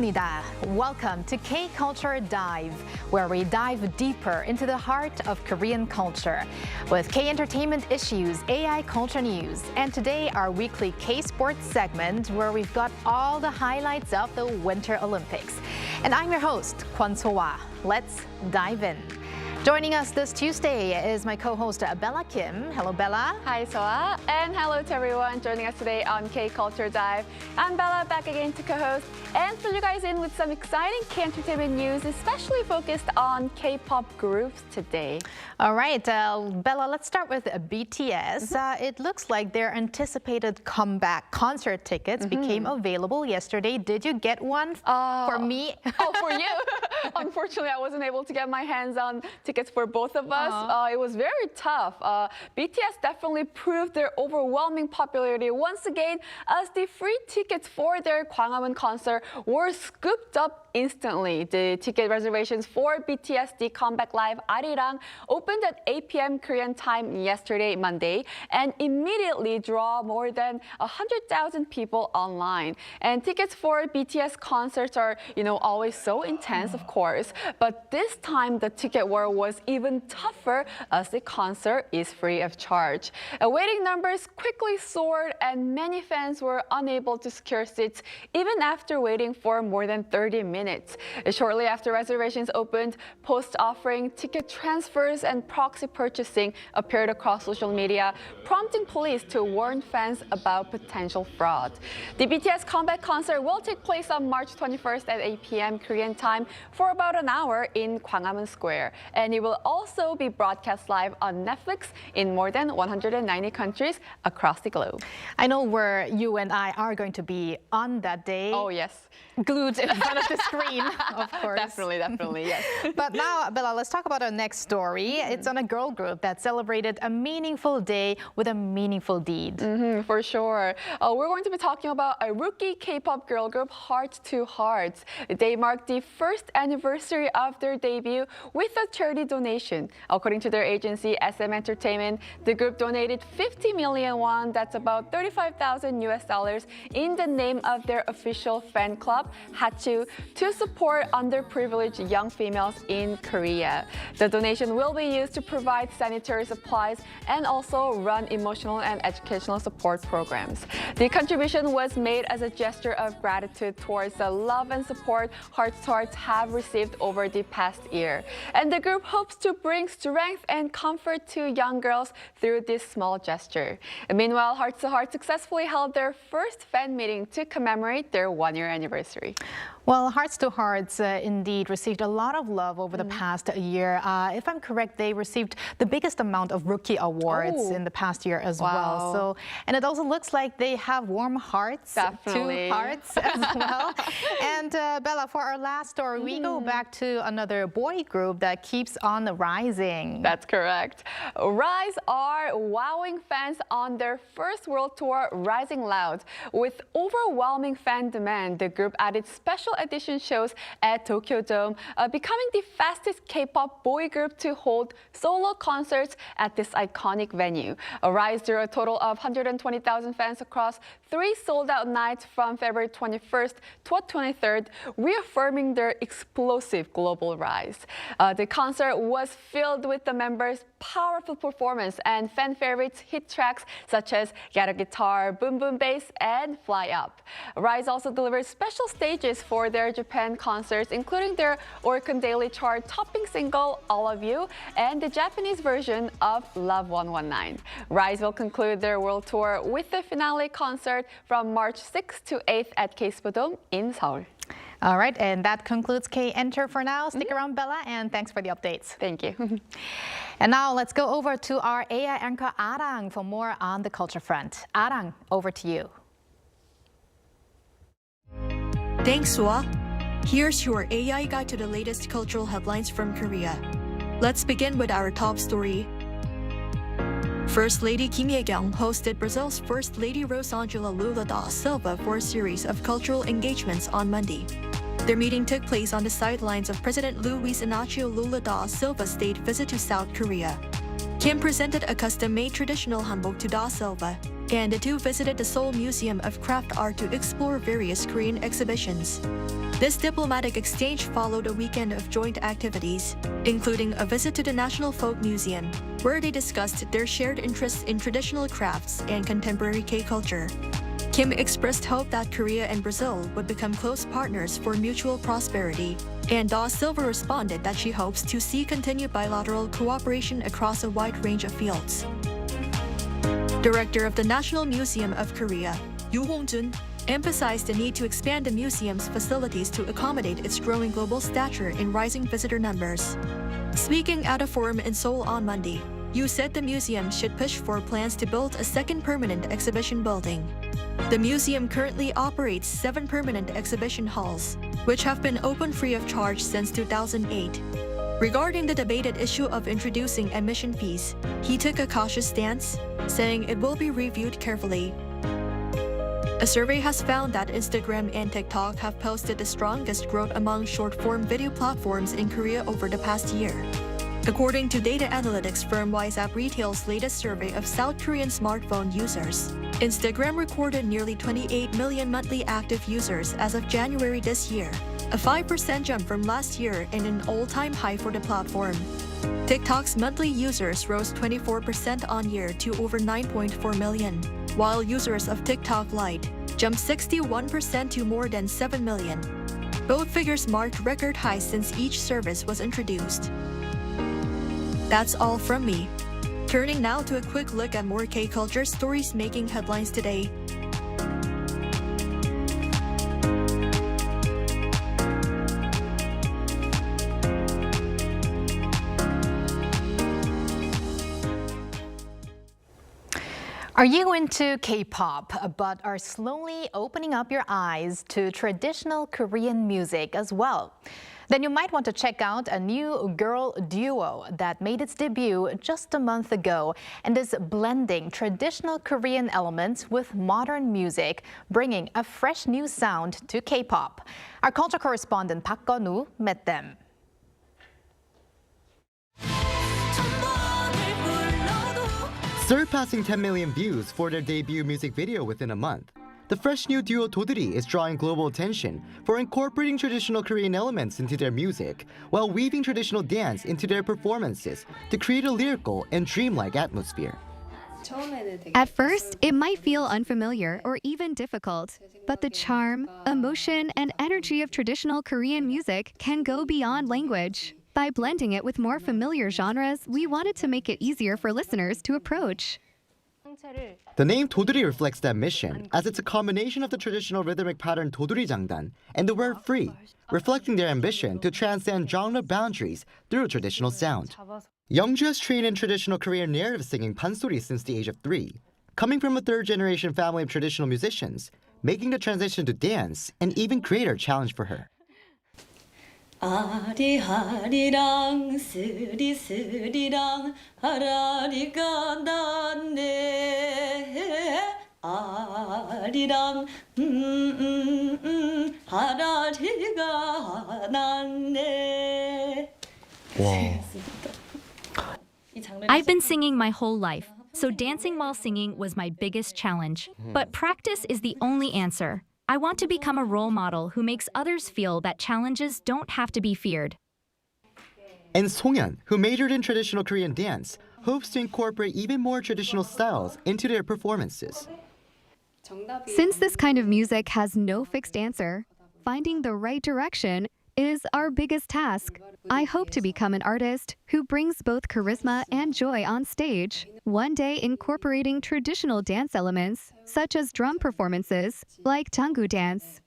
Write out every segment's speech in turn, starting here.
반갑습니다. Welcome to K-Culture Dive, where we dive deeper into the heart of Korean culture with K-entertainment issues, AI culture news, and today our weekly K-sports segment where we've got all the highlights of the Winter Olympics. And I'm your host, Kwon So-wa. Let's dive in. Joining us this Tuesday is my co-host Bella Kim. Hello, Bella. Hi, Soa. And hello to everyone joining us today on K-Culture Dive. I'm Bella, back again to co-host and fill you guys in with some exciting K-entertainment news, especially focused on K-pop groups today. All right, Bella, let's start with BTS. It looks like their anticipated comeback concert tickets became available yesterday. Did you get one for me? Oh, for you? Unfortunately, I wasn't able to get my hands on tickets for both of us. It was very tough. BTS definitely proved their overwhelming popularity once again as the free tickets for their Gwanghwamun concert were scooped up instantly. The ticket reservations for BTS The Comeback Live Arirang opened at 8 p.m. Korean time yesterday, Monday, and immediately draw more than 100,000 people online. And tickets for BTS concerts are, always so intense, of course. But this time, the ticket war was even tougher as the concert is free of charge. Waiting numbers quickly soared, and many fans were unable to secure seats even after waiting for more than 30 minutes. Shortly after reservations opened, posts offering ticket transfers and proxy purchasing appeared across social media, prompting police to warn fans about potential fraud. The BTS comeback concert will take place on March 21st at 8 p.m. Korean time for about an hour in Gwanghwamun Square. And it will also be broadcast live on Netflix in more than 190 countries across the globe. I know where you and I are going to be on that day. Oh, yes. Glued in front of the screen, of course. Definitely, yes. But now, Bella, let's talk about our next story. It's on a girl group that celebrated a meaningful day with a meaningful deed. For sure. We're going to be talking about a rookie K-pop girl group, Heart2Hearts. They marked the first anniversary of their debut with a charity donation. According to their agency, SM Entertainment, the group donated 50 million won, that's about $35,000 in the name of their official fan club, Hachu, to support underprivileged young females in Korea. The donation will be used to provide sanitary supplies and also run emotional and educational support programs. The contribution was made as a gesture of gratitude towards the love and support Heart2Hearts have received over the past year. And the group hopes to bring strength and comfort to young girls through this small gesture. And meanwhile, Heart2Hearts successfully held their first fan meeting to commemorate their one-year anniversary. Well, Heart2Hearts indeed received a lot of love over the past year. If I'm correct, they received the biggest amount of rookie awards in the past year as well. So, and it also looks like they have warm hearts, Definitely. 2 hearts as well. And Bella, for our last story, we go back to another boy group that keeps on rising. That's correct. Rise are wowing fans on their first world tour, Rising Loud. With overwhelming fan demand, the group added special edition shows at Tokyo Dome, becoming the fastest K-pop boy group to hold solo concerts at this iconic venue. Rise drew a total of 120,000 fans across 3 sold-out nights from February 21st to 23rd, reaffirming their explosive global rise. The concert was filled with the members' powerful performance and fan favorites hit tracks such as Get a Guitar, Boom Boom Bass, and Fly Up. Rise also delivered special stages for their Japan concerts, including their Oricon Daily Chart topping single, All of You, and the Japanese version of Love 119. Rise will conclude their world tour with the finale concert from March 6th to 8th at K-Expo Dome in Seoul. All right, and that concludes K-Enter for now. Stick around, Bella, and thanks for the updates. Thank you. And now let's go over to our AI anchor, Arirang, for more on the culture front. Arirang, over to you. Thanks, Swa. Here's your AI guide to the latest cultural headlines from Korea. Let's begin with our top story. First Lady Kim Ye-kyung hosted Brazil's First Lady Rosângela Lula da Silva for a series of cultural engagements on Monday. Their meeting took place on the sidelines of President Luiz Inácio Lula da Silva's state visit to South Korea. Kim presented a custom-made traditional hanbok to da Silva, and the two visited the Seoul Museum of Craft Art to explore various Korean exhibitions. This diplomatic exchange followed a weekend of joint activities, including a visit to the National Folk Museum, where they discussed their shared interests in traditional crafts and contemporary K-culture. Kim expressed hope that Korea and Brazil would become close partners for mutual prosperity, and Da Silva responded that she hopes to see continued bilateral cooperation across a wide range of fields. Director of the National Museum of Korea, Yoo Hong-jun, emphasized the need to expand the museum's facilities to accommodate its growing global stature and rising visitor numbers. Speaking at a forum in Seoul on Monday, Yoo said the museum should push for plans to build a second permanent exhibition building. The museum currently operates 7 permanent exhibition halls, which have been open free of charge since 2008. Regarding the debated issue of introducing admission fees, he took a cautious stance, saying it will be reviewed carefully. A survey has found that Instagram and TikTok have posted the strongest growth among short-form video platforms in Korea over the past year. According to data analytics firm WiseApp Retail's latest survey of South Korean smartphone users, Instagram recorded nearly 28 million monthly active users as of January this year, a 5% jump from last year and an all-time high for the platform. TikTok's monthly users rose 24% on year to over 9.4 million, while users of TikTok Lite jumped 61% to more than 7 million. Both figures marked record highs since each service was introduced. That's all from me. Turning now to a quick look at more K-culture stories making headlines today. Are you into K-pop but are slowly opening up your eyes to traditional Korean music as well? Then you might want to check out a new girl duo that made its debut just a month ago and is blending traditional Korean elements with modern music, bringing a fresh new sound to K-pop. Our culture correspondent Park Gun-woo met them. Surpassing 10 million views for their debut music video within a month, the fresh new duo dodree is drawing global attention for incorporating traditional Korean elements into their music while weaving traditional dance into their performances to create a lyrical and dreamlike atmosphere. At first, it might feel unfamiliar or even difficult, but the charm, emotion, and energy of traditional Korean music can go beyond language. By blending it with more familiar genres, we wanted to make it easier for listeners to approach. The name dodree reflects that mission, as it's a combination of the traditional rhythmic pattern dodree 장단 and the word free, reflecting their ambition to transcend genre boundaries through traditional sound. Youngju has trained in traditional Korean narrative singing pansori since the age of 3, coming from a third-generation family of traditional musicians, making the transition to dance an even greater challenge for her. 아리아리랑 스리스리랑 아라리가 났네 아리랑 아라리가 났네. Wow. I've been singing my whole life, so dancing while singing was my biggest challenge. But practice is the only answer. I want to become a role model who makes others feel that challenges don't have to be feared. And Songhyun, who majored in traditional Korean dance, hopes to incorporate even more traditional styles into their performances. Since this kind of music has no fixed answer, finding the right direction is our biggest task. I hope to become an artist who brings both charisma and joy on stage, one day incorporating traditional dance elements, such as drum performances, like tangu dance.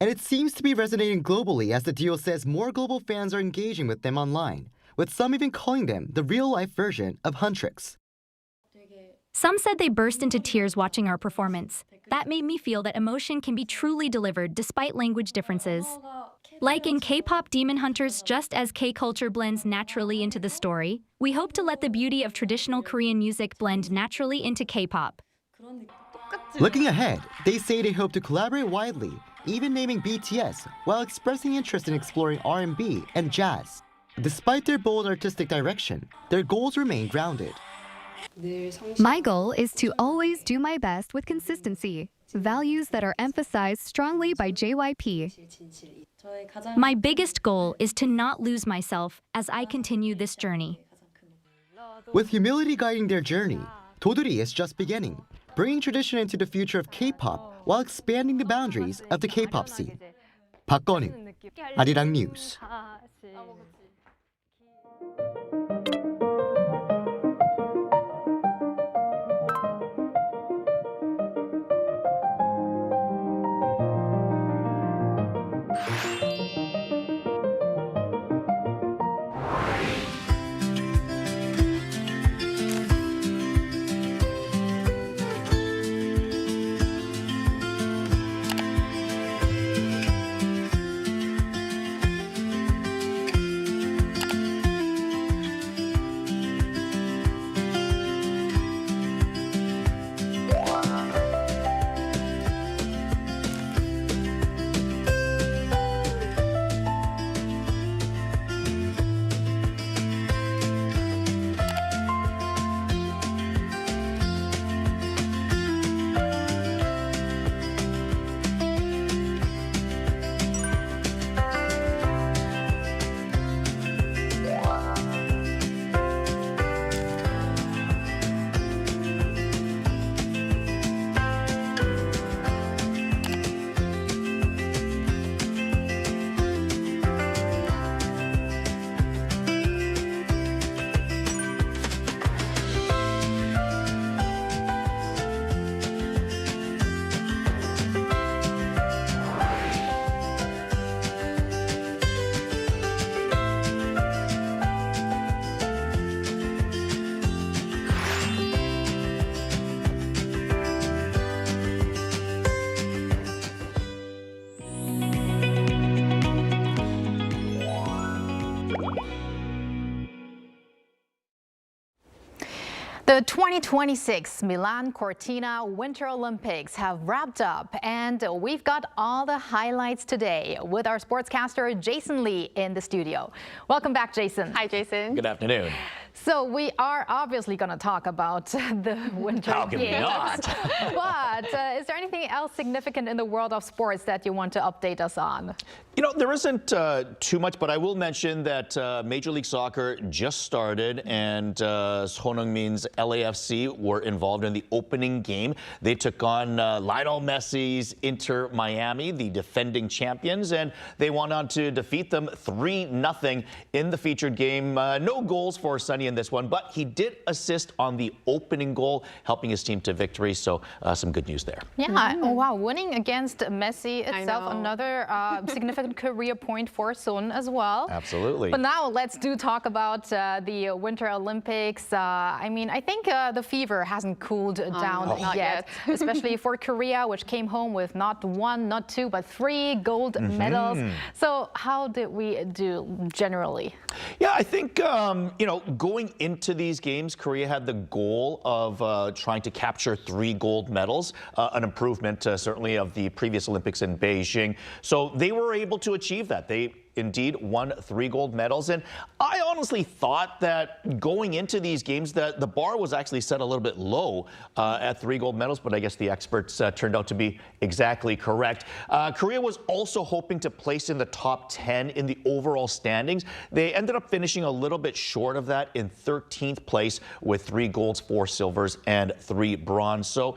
And it seems to be resonating globally as the duo says more global fans are engaging with them online, with some even calling them the real-life version of HUNTR. Some said they burst into tears watching our performance. That made me feel that emotion can be truly delivered despite language differences. Like in K-pop Demon Hunters, just as K-culture blends naturally into the story, we hope to let the beauty of traditional Korean music blend naturally into K-pop. Looking ahead, they say they hope to collaborate widely, even naming BTS, while expressing interest in exploring R&B and jazz. Despite their bold artistic direction, their goals remain grounded. My goal is to always do my best with consistency, values that are emphasized strongly by JYP. My biggest goal is to not lose myself as I continue this journey. With humility guiding their journey, dodree is just beginning, bringing tradition into the future of K-pop while expanding the boundaries of the K-pop scene. 박건우, Arirang News. The 2026 Milan Cortina Winter Olympics have wrapped up, and we've got all the highlights today with our sportscaster Jason Lee in the studio. Welcome back, Jason. Hi, Jason. Good afternoon. So we are obviously going to talk about the Winter How can we Games. not? But is there anything else significant in the world of sports that you want to update us on? You know, there isn't too much, but I will mention that Major League Soccer just started, and Sonheung-min's LAFC were involved in the opening game. They took on Lionel Messi's Inter Miami, the defending champions, and they went on to defeat them 3-0 in the featured game. No goals for Sonny in this one, but he did assist on the opening goal, helping his team to victory. So some good news there. Yeah, oh, wow, winning against Messi itself, another significant career point for Son as well. Absolutely. But now let's talk about the Winter Olympics. I mean, I think the fever hasn't cooled down yet, especially for Korea, which came home with not one, not two, but 3 gold medals. So how did we do generally? Yeah, I think, you know, going into these games, Korea had the goal of trying to capture 3 gold medals, an improvement certainly of the previous Olympics in Beijing. So they were able to achieve that. They indeed won 3 gold medals. And I honestly thought that going into these games that the bar was actually set a little bit low at 3 gold medals, but I guess the experts turned out to be exactly correct. Korea was also hoping to place in the top 10 in the overall standings. They ended up finishing a little bit short of that in 13th place with 3 golds, 4 silvers, and 3 bronze. So,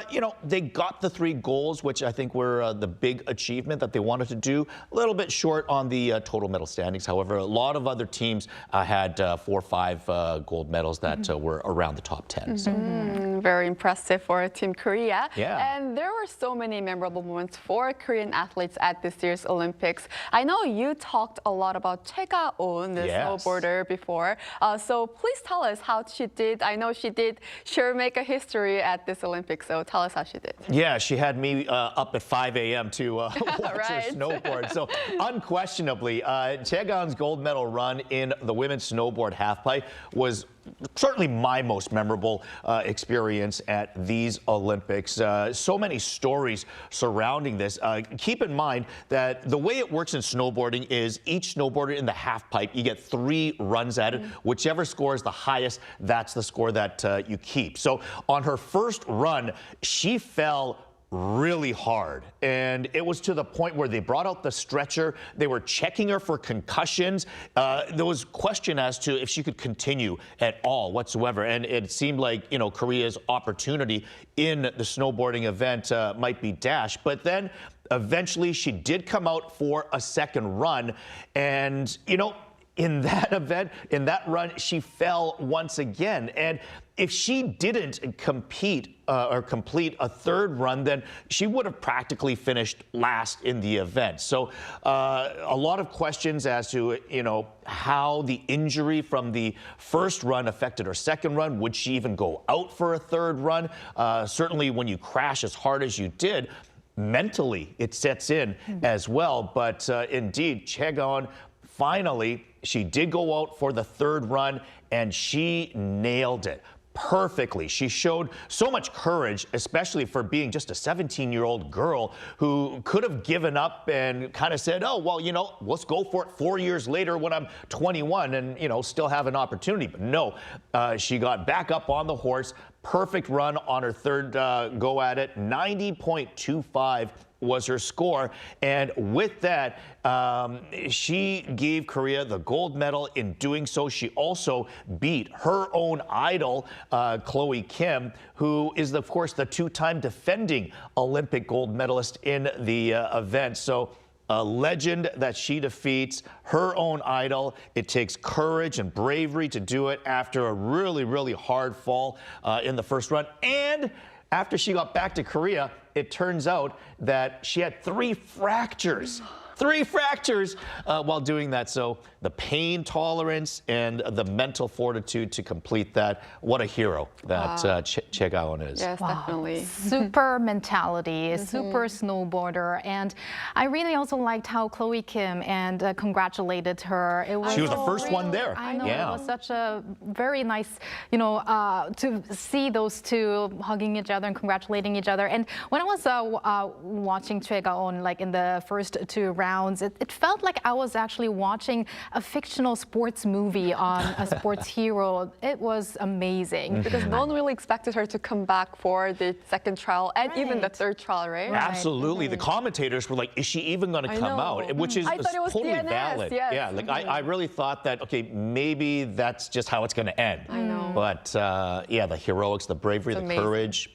you know, they got the 3 golds, which I think were the big achievement that they wanted to do. A little bit short on the total medal standings. However, a lot of other teams had 4 or 5 gold medals that were around the top 10. So. Very impressive for Team Korea. Yeah. And there were so many memorable moments for Korean athletes at this year's Olympics. I know you talked a lot about Chae-ga-eun, the snowboarder, before. So please tell us how she did. I know she did sure make a history at this Olympics. So tell us how she did. Yeah, she had me up at 5 a.m. to watch her snowboard. So unquestionably, Chae-ga-eun's gold medal run in the women's snowboard halfpipe was certainly my most memorable experience at these Olympics. So many stories surrounding this. Keep in mind that the way it works in snowboarding is each snowboarder in the half pipe, you get 3 runs at it. Whichever score is the highest, that's the score that you keep. So on her first run, she fell really hard, and it was to the point where they brought out the stretcher. They were checking her for concussions. There was question as to if she could continue at all whatsoever, and it seemed like, you know, Korea's opportunity in the snowboarding event might be dashed. But then eventually she did come out for a second run, and, you know, in that event, in that run, she fell once again. And if she didn't compete or complete a third run, then she would have practically finished last in the event. So a lot of questions as to, you know, how the injury from the first run affected her second run. Would she even go out for a third run? Certainly when you crash as hard as you did, mentally it sets in as well. But indeed, Chaegon, finally, she did go out for the third run, and she nailed it perfectly. She showed so much courage, especially for being just a 17-year-old girl who could have given up and kind of said, oh, well, you know, let's go for it 4 years later when I'm 21 and, you know, still have an opportunity. But no, she got back up on the horse. Perfect run on her third go at it. 90.25 was her score. And with that, she gave Korea the gold medal. In doing so, she also beat her own idol, Chloe Kim, who is, of course, the 2-time defending Olympic gold medalist in the event. So a legend that she defeats, her own idol. It takes courage and bravery to do it after a really, really hard fall in the first run. And after she got back to Korea, it turns out that she had 3 fractures. 3 fractures while doing that. So the pain tolerance and the mental fortitude to complete that. What a hero that Chaegon is. Yes, definitely. Super mentality, super snowboarder. And I really also liked how Chloe Kim and congratulated her. She was the first one there. I know, Yeah. it was such a very nice, you know, to see those two hugging each other and congratulating each other. And when I was watching Chaegon, like in the first 2 rounds, it felt like I was actually watching a fictional sports movie on a sports hero. It was amazing. Because no one really expected her to come back for the second trial and even the third trial, right? Absolutely. The commentators were like, is she even going to come out? Which is I thought it was totally DNS, valid. yes. Yeah, like I really thought that, okay, maybe that's just how it's going to end. I know. But yeah, the heroics, the bravery, the courage.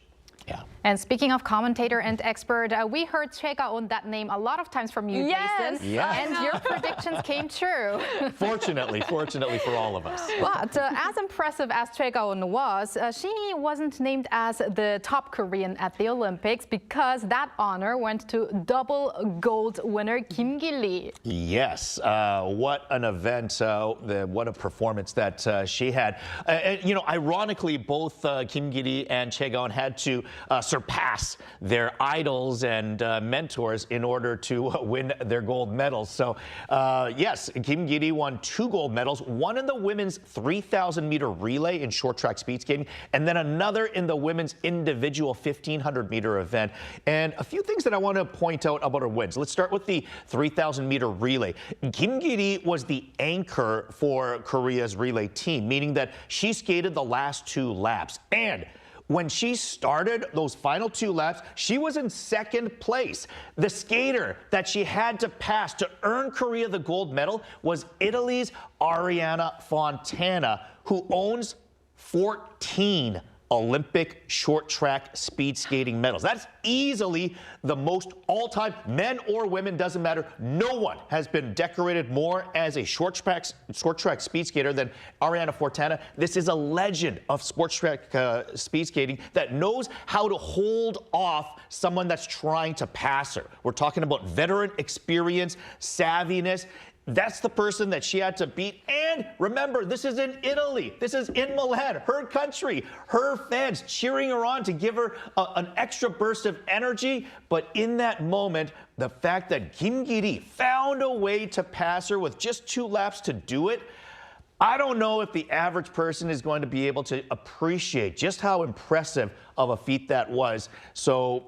Yeah. And speaking of commentator and expert, we heard Chaegon, that name, a lot of times from you, Jason. Yes. And your predictions came true. Fortunately for all of us. But as impressive as Chaegon was, she wasn't named as the top Korean at the Olympics because that honor went to double gold winner Kim Gi-lee. Yes, what an event, what a performance that she had. And, you know, ironically, both Kim Gi-lee and Chaegon had to surpass their idols and mentors in order to win their gold medals. So, yes, Kim Gi-lee won 2 gold medals, one in the women's 3,000-meter relay in short track speed skating, and then another in the women's individual 1,500-meter event. And a few things that I want to point out about her wins. Let's start with the 3,000-meter relay. Kim Gi-lee was the anchor for Korea's relay team, meaning that she skated the last 2 laps. And when she started those final 2 laps, she was in second place. The skater that she had to pass to earn Korea the gold medal was Italy's Arianna Fontana, who owns 14 Olympic short track speed skating medals. That's easily the most all-time, men or women, doesn't matter. No one has been decorated more as a short track speed skater than Arianna Fontana. This is a legend of sports track speed skating that knows how to hold off someone that's trying to pass her. We're talking about veteran experience, savviness. That's the person that she had to beat. And remember, this is in Italy. This is in Milan, her country, her fans cheering her on to give her an extra burst of energy. But in that moment, the fact that Kim Gi-lee found a way to pass her with just 2 laps to do it, I don't know if the average person is going to be able to appreciate just how impressive of a feat that was. So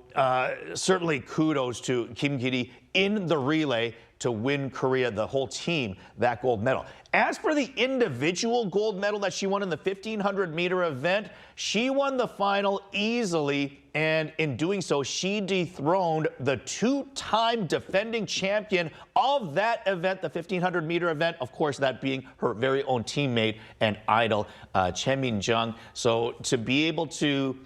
certainly kudos to Kim Ki-ri in the relay to win Korea, the whole team, that gold medal. As for the individual gold medal that she won in the 1500-meter event, she won the final easily, and in doing so, she dethroned the two-time defending champion of that event, the 1500-meter event, of course, that being her very own teammate and idol, Choi Min-jung. So to be able to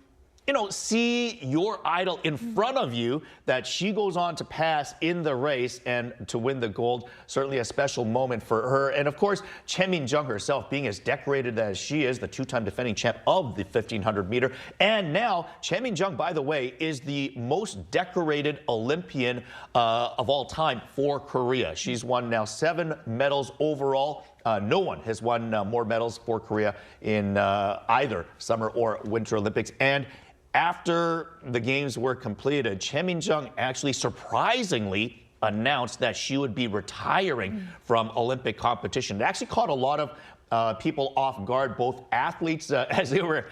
see your idol in front of you, that she goes on to pass in the race and to win the gold, certainly a special moment for her. And of course, Choi Min-jung herself, being as decorated as she is, the two-time defending champ of the 1500 meter. And now, Choi Min-jung, by the way, is the most decorated Olympian of all time for Korea. She's won now 7 medals overall. No one has won more medals for Korea in either Summer or Winter Olympics. And after the games were completed, Choi Min-jung actually surprisingly announced that she would be retiring from Olympic competition. It actually caught a lot of people off guard, both athletes, as they were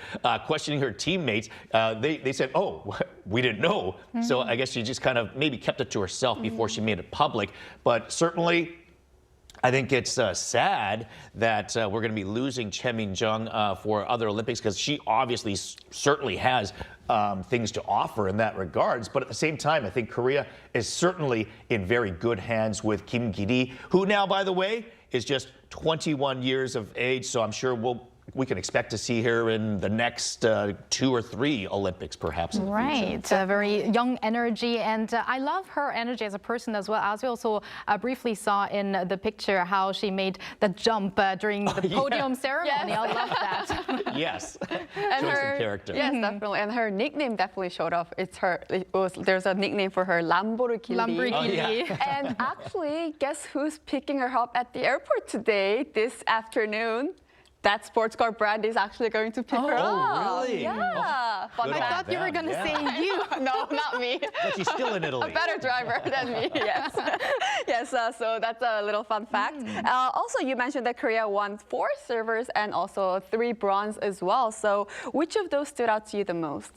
questioning her teammates. They said, oh, we didn't know. So I guess she just kind of maybe kept it to herself before she made it public. But certainly, I think it's sad that we're going to be losing Choi Min-jung for other Olympics, because she obviously certainly has things to offer in that regards. But at the same time, I think Korea is certainly in very good hands with Kim Ki-ri, who now, by the way, is just 21 years of age. So I'm sure we can expect to see her in the next 2 or 3 Olympics, perhaps. Right, very young energy, and I love her energy as a person as well. As we also briefly saw in the picture how she made the jump during the podium ceremony. Yes. I love that. Yes, And shows her some character. Yes, definitely. And her nickname definitely showed off. There's a nickname for her, Lamborghini. Lamborghini. And actually, guess who's picking her up at the airport today, this afternoon? That sports car brand is actually going to pick her up. Oh, really? Yeah. Fun Good I fact. thought you were going to say you. No, not me. But she's still in Italy. A better driver than me, yes. Yes, so that's a little fun fact. Also, you mentioned that Korea won 4 silvers and also 3 bronze as well. So which of those stood out to you the most?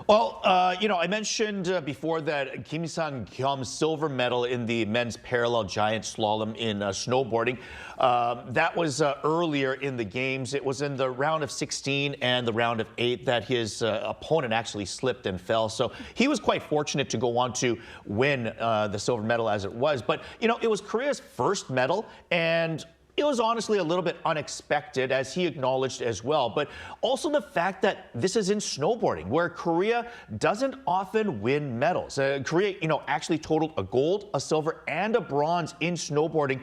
Well, I mentioned before that Kim Sang-kyum's silver medal in the men's parallel giant slalom in snowboarding. That was earlier in the games. It was in the round of 16 and the round of 8 that his opponent actually slipped and fell. So he was quite fortunate to go on to win the silver medal as it was. But, it was Korea's first medal, and it was honestly a little bit unexpected, as he acknowledged as well. But also the fact that this is in snowboarding, where Korea doesn't often win medals. Korea, actually totaled a gold, a silver, and a bronze in snowboarding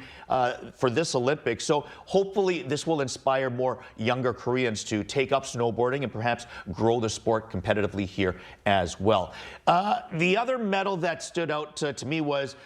for this Olympics. So hopefully this will inspire more younger Koreans to take up snowboarding and perhaps grow the sport competitively here as well. The other medal that stood out to me was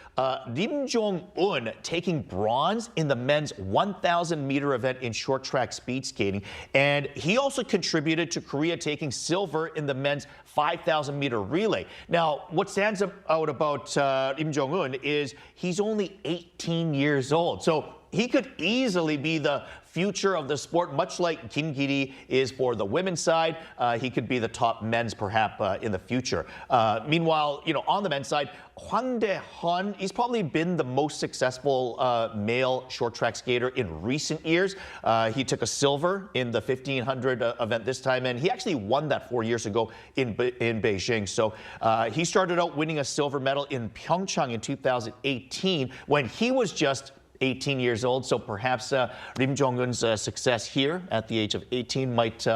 Lim Jong-un taking bronze in the men's 1,000-meter event in short track speed skating. And he also contributed to Korea taking silver in the men's 5,000-meter relay. Now, what stands out about Lim Jong-un is he's only 18 years old. So he could easily be the future of the sport, much like Kim Ki-ri is for the women's side. He could be the top men's, perhaps, in the future. Meanwhile, on the men's side, Hwang Dae-hun, he's probably been the most successful male short track skater in recent years. He took a silver in the 1500 event this time, and he actually won that 4 years ago in Beijing. So he started out winning a silver medal in Pyeongchang in 2018 when he was just 18 years old. So perhaps Lim Jong-un's success here at the age of 18 might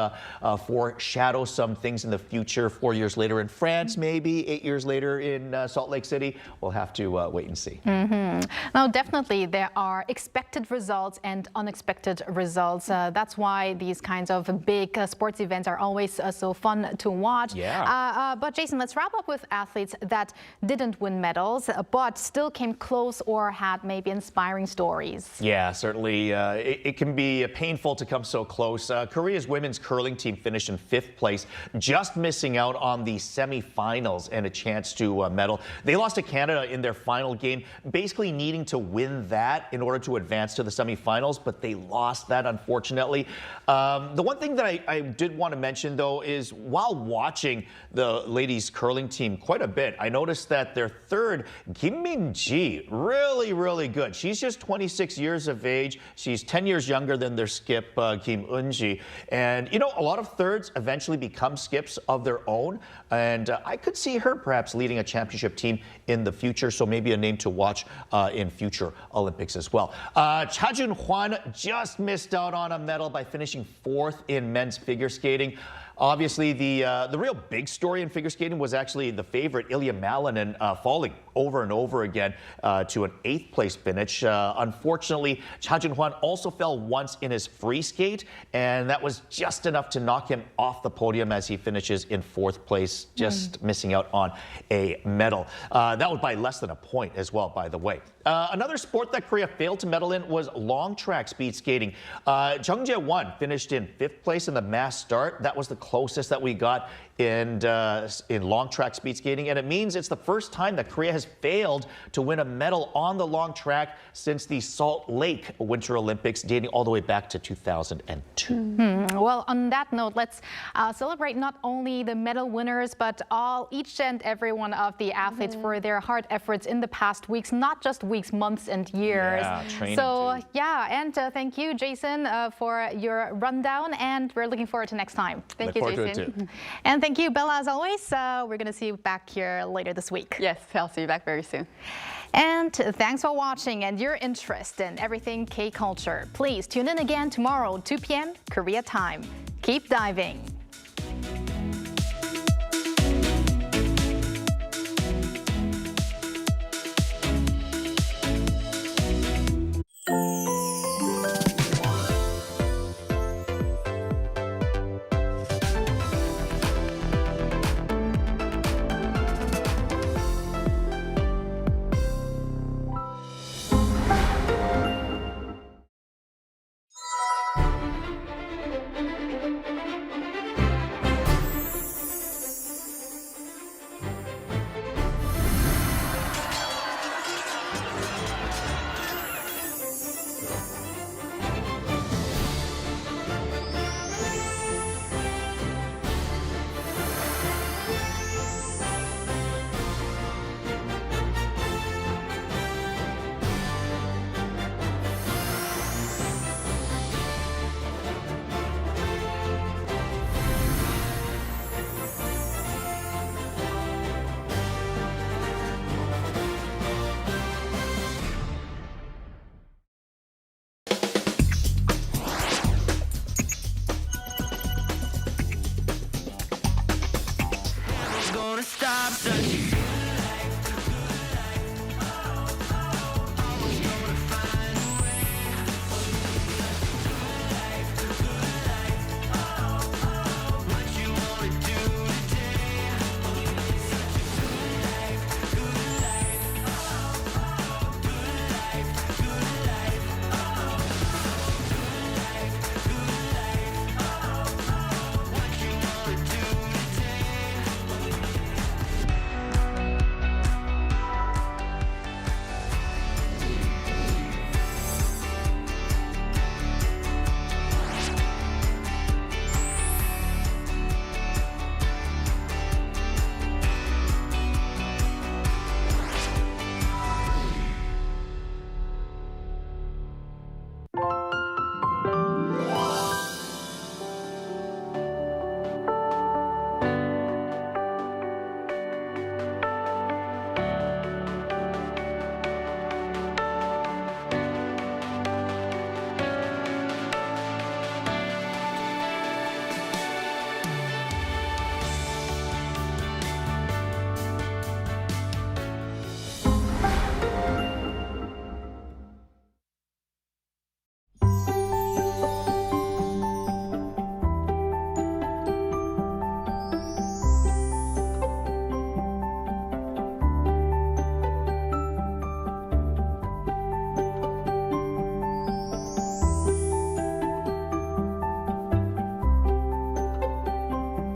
foreshadow some things in the future. 4 years later in France, maybe 8 years later in Salt Lake City. We'll have to wait and see. Now, definitely there are expected results and unexpected results. That's why these kinds of big sports events are always so fun to watch. Yeah. But Jason, let's wrap up with athletes that didn't win medals, but still came close or had maybe inspiring stories stories. Yeah, certainly. It can be painful to come so close. Korea's women's curling team finished in 5th place, just missing out on the semifinals and a chance to medal. They lost to Canada in their final game, basically needing to win that in order to advance to the semifinals, but they lost that, unfortunately. The one thing that I did want to mention, though, is while watching the ladies curling team quite a bit, I noticed that their third, Kim Min-ji, really good. She's just 26 years of age. She's 10 years younger than their skip, Kim Eun-ji. And, you know, a lot of thirds eventually become skips of their own. And I could see her perhaps leading a championship team in the future. So maybe a name to watch in future Olympics as well. Cha Jun-hwan just missed out on a medal by finishing 4th in men's figure skating. Obviously, the real big story in figure skating was actually the favorite, Ilya Malinin, falling over and over again to an 8th place finish. Unfortunately, Cha Jun-hwan also fell once in his free skate, and that was just enough to knock him off the podium as he finishes in 4th place, just missing out on a medal. That was by less than a point as well, by the way. Another sport that Korea failed to medal in was long track speed skating. Jung Jae-won finished in 5th place in the mass start. That was the closest that we got in long track speed skating, and it means it's the first time that Korea has failed to win a medal on the long track since the Salt Lake Winter Olympics, dating all the way back to 2002. Well, on that note, let's celebrate not only the medal winners, but each and every one of the athletes for their hard efforts in the past weeks, not just weeks, months and years. Yeah, training so, too. yeah, and thank you, Jason, for your rundown, and we're looking forward to next time. Thank you, Jason. And thank you, Bella, as always. We're going to see you back here later this week. Yes, I'll see you back very soon. And thanks for watching and your interest in everything K-culture. Please tune in again tomorrow, 2 p.m. Korea time. Keep diving.